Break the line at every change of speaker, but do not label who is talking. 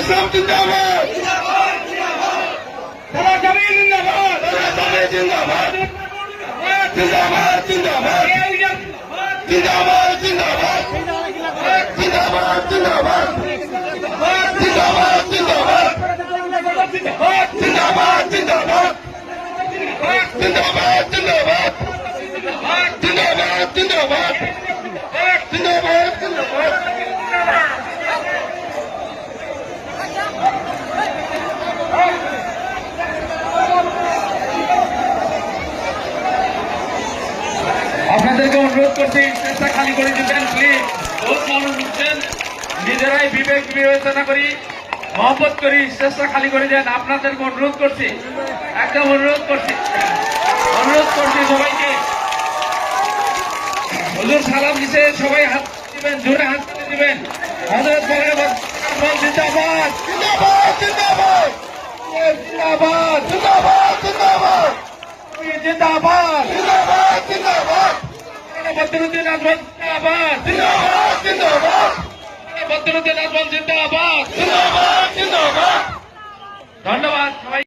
ইসলাম জিন্দাবাদ, তারা জমিন জিন্দাবাদ, জিন্দাবাদ জিন্দাবাদ জিন্দাবাদ জিন্দাবাদ জিন্দাবাদ জিন্দাবাদ জিন্দাবাদ জিন্দাবাদ জিন্দাবাদ জিন্দাবাদ জিন্দাবাদ জিন্দাবাদ জিন্দাবাদ জিন্দাবাদ জিন্দাবাদ জিন্দাবাদ জিন্দাবাদ। আপনাদেরকে অনুরোধ করছি স্টেজটা খালি করে দিবেন প্লিজ। বহুত মানুষ উঠছেন, নিজেরাই বিবেক বিবেচনা করি মহব্বত করি স্টেজটা খালি করে দেন। আপনাদেরকে অনুরোধ করছি, একদম অনুরোধ করছি সবাইকে। হুজুর সালাম দিছে, সবাই হাত দিবেন, জোরে হাত দিবেন। হযরত মৌলানা জিন্দাবাদ জিন্দাবাদ জিন্দাবাদ জিন্দাবাদ জিন্দাবাদ জিন্দাবাদ জিন্দাবাদ জিন্দাবাদ জিন্দাবাদ। বদরুদ্দিন আজমল জিন্দাবাদ জিন্দাবাদ জিন্দাবাদ। বদরুদ্দিন আজমল জিন্দাবাদ জিন্দাবাদ জিন্দাবাদ। ধন্যবাদ সবাই।